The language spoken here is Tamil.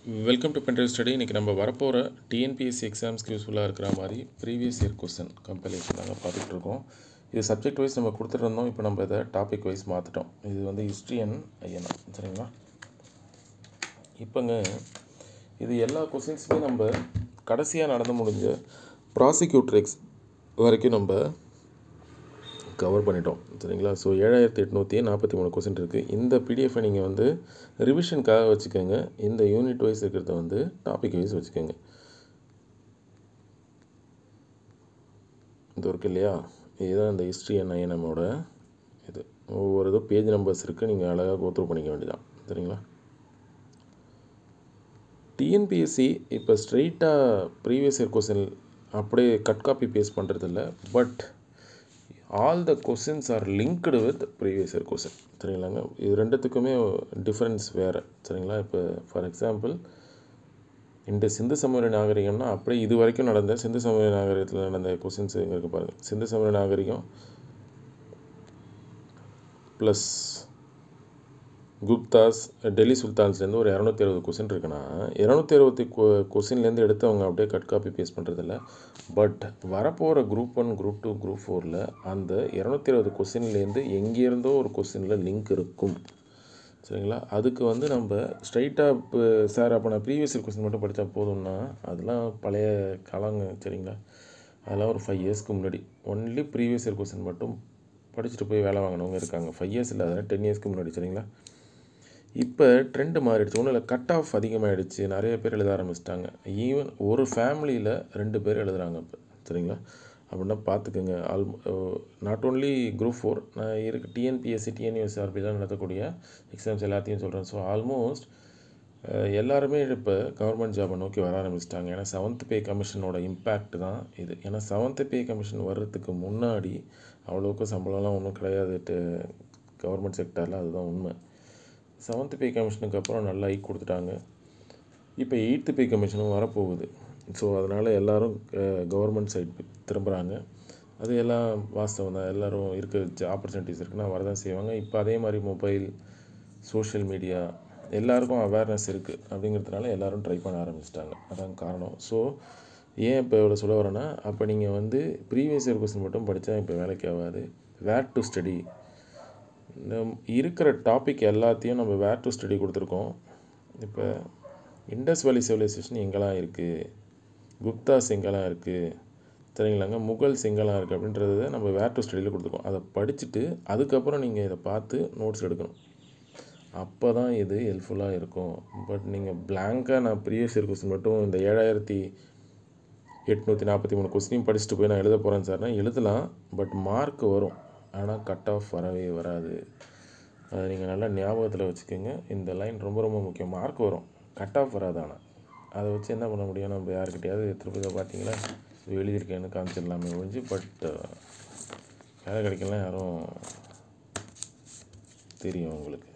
Welcome to pen drive study. இன்றைக்கி நம்ம வரப்போகிற டிஎன்பிஎஸ்சி எக்ஸாம்ஸ்க்கு யூஸ்ஃபுல்லாக இருக்கிற மாதிரி ப்ரீவியஸ் இயர் கொஸ்டின் கம்பைலேஷன் தாங்க பார்த்துட்டு இருக்கோம். இது சப்ஜெக்ட் வைஸ் நம்ம கொடுத்துருந்தோம். இப்போ நம்ம இதை டாபிக் வைஸ் மாற்றிட்டோம். இது வந்து ஹிஸ்ட்ரி அண்ட் ஐஎன்எம், சரிங்களா? இப்போங்க இது எல்லா கொஸ்டின்ஸுமே நம்ம கடைசியாக நடந்து முடிஞ்ச ப்ராசிக்யூட்டர் வரைக்கும் நம்ம கவர் பண்ணிட்டோம், சரிங்களா? ஸோ 7843 கொஸ்டின் இருக்குது. இந்த பிடிஎஃபை நீங்கள் வந்து ரிவிஷனுக்காக வச்சுக்கோங்க. இந்த யூனிட் வைஸ் இருக்கிறத வந்து டாபிக் வைஸ் வச்சுக்கோங்க. இது இருக்கு இல்லையா, இதுதான் இந்த ஹிஸ்ட்ரி அண்ட் ஐஎன்எம்மோட இது. ஒவ்வொரு இதுவும் பேஜ் நம்பர்ஸ் இருக்குது, நீங்கள் அழகாக கோத்ரூ பண்ணிக்க வேண்டியதான், சரிங்களா? டிஎன்பிஎஸ்சி இப்போ ஸ்ட்ரெயிட்டாக ப்ரீவியஸ் இயர் கொஸ்டின் அப்படியே கட் காப்பி பேஸ்ட் பண்ணுறதில்ல. But all the questions are linked with previous year question, சரிங்களாங்க? இது ரெண்டுத்துக்குமே டிஃப்ரென்ஸ் வேறு, சரிங்களா? இப்போ ஃபார் எக்ஸாம்பிள் இந்த சிந்து சமவெளி நாகரிகம்னா அப்படியே இது வரைக்கும் நடந்த சிந்து சமவெளி நாகரிகத்தில் நடந்த கொஸ்டின்ஸ் இங்கே இருக்குது பாருங்கள். சிந்து சமவெளி நாகரிகம் ப்ளஸ் குப்தாஸ், டெல்லி சுல்தான்ஸ்லேருந்து ஒரு 260 கொஸ்டின் இருக்குன்னா 260 கொஸ்டின்லேருந்து எடுத்து அவங்க அப்படியே கட் காப்பி பேஸ்ட் பண்ணுறதில்ல. பட் வரப்போகிற குரூப் 1, குரூப் 2, குரூப் 4ல் அந்த 220 கொஸ்டின்லேருந்து எங்கேருந்தோ ஒரு கொஸ்டினில் லிங்க் இருக்கும், சரிங்களா? அதுக்கு வந்து நம்ம ஸ்ட்ரைட்டாக இப்போ சார் அப்போ நான் ப்ரீவியஸ் இயர் கொஸ்டின் மட்டும் படித்தா போதும்னா அதெல்லாம் பழைய காலங்க, சரிங்களா? அதெல்லாம் ஒரு 5 இயர்ஸ்க்கு முன்னாடி ஒன்லி ப்ரீவியஸ் இயர் கொஸ்டின் மட்டும் படிச்சுட்டு போய் வேலை வாங்கினவங்க இருக்காங்க. 5 இயர்ஸ் இல்லை, அதெல்லாம் 10 இயர்ஸ்க்கு முன்னாடி, சரிங்களா? இப்போ ட்ரெண்டு மாறிடுச்சு. ஒன்றும் இல்லை, கட் ஆஃப் அதிகமாகிடுச்சு, நிறைய பேர் எழுத ஆரம்பிச்சிட்டாங்க. ஈவன் ஒரு ஃபேமிலியில் 2 பேர் எழுதுகிறாங்க இப்போ, சரிங்களா? அப்படின்னா பார்த்துக்குங்க. நாட் ஓன்லி குரூப் 4, நான் டிஎன்பிஎஸ்சி, டிஎன்யூஎஸ்ஆர்பிலாம் நடத்தக்கூடிய எக்ஸாம்ஸ் எல்லாத்தையும் சொல்கிறேன். ஸோ ஆல்மோஸ்ட் எல்லாருமே இப்போ கவர்மெண்ட் ஜாபை நோக்கி வர ஆரம்பிச்சிட்டாங்க. ஏன்னா 7th பே கமிஷனோட இம்பேக்ட் தான் இது. ஏன்னா 7th பே கமிஷன் வர்றதுக்கு முன்னாடி அவ்வளோக்கு சம்பளம்லாம் ஒன்றும் கிடையாது கவர்மெண்ட் செக்டரில், அதுதான் உண்மை. 7th பே கமிஷனுக்கு அப்புறம் நல்லா ஹைக் கொடுத்துட்டாங்க. இப்போ 8th பே கமிஷனும் வரப்போகுது. ஸோ அதனால் எல்லோரும் கவர்மெண்ட் சைடு திரும்புகிறாங்க. அது எல்லாம் வாஸ்தவம் தான். எல்லோரும் இருக்க ஆப்பர்ச்சுனிட்டிஸ் இருக்குன்னா வரதான் செய்வாங்க. இப்போ அதே மாதிரி மொபைல், சோஷியல் மீடியா எல்லாருக்கும் அவேர்னஸ் இருக்குது அப்படிங்கிறதுனால எல்லோரும் ட்ரை பண்ண ஆரம்பிச்சிட்டாங்க. அதான் காரணம். ஸோ ஏன் இப்போ இவ்வளோ சொல்ல வரேன்னா, அப்போ நீங்கள் வந்து ப்ரீவியஸ் இயர் கொஸ்டின் மட்டும் படித்தா இப்போ வேலைக்கு ஆகாது. வேர் டு ஸ்டடி இருக்கிற டாபிக் எல்லாத்தையும் நம்ம வேர் டு ஸ்டடி கொடுத்துருக்கோம். இப்போ இண்டஸ் வேலி சிவிலைசேஷன் எங்கெல்லாம் இருக்குது, குப்தாஸ் எங்கெல்லாம் இருக்குது, சரிங்களாங்க, முகல்ஸ் எங்கெல்லாம் இருக்குது அப்படின்றத நம்ம வேர் டு ஸ்டடியில் கொடுத்துருக்கோம். அதை படிச்சுட்டு அதுக்கப்புறம் நீங்கள் இதை பார்த்து நோட்ஸ் எடுக்கணும். அப்போ தான் இது ஹெல்ப்ஃபுல்லாக இருக்கும். பட் நீங்கள் பிளாங்காக நான் ப்ரீவியஸ் இயர் கொஸ்டின் மட்டும் இந்த 7843 கொஸ்டினையும் படிச்சுட்டு போய் நான் எழுத போகிறேன் சார்னா எழுதலாம். பட் மார்க் வரும், ஆனால் கட் ஆஃப் வரவே வராது. அதை நீங்கள் நல்லா ஞாபகத்தில் வச்சுக்கோங்க. இந்த லைன் ரொம்ப ரொம்ப முக்கியம். மார்க் வரும், கட் ஆஃப் வராது. ஆனால் அதை வச்சு என்ன பண்ண முடியும், நம்ம யாருக்கிட்டையாவது திருப்பதி பார்த்தீங்களா எழுதியிருக்கேன்னு காமிச்சிடலாமே ஒழிஞ்சு. பட் வேலை கிடைக்கலாம் யாரும் தெரியும் உங்களுக்கு.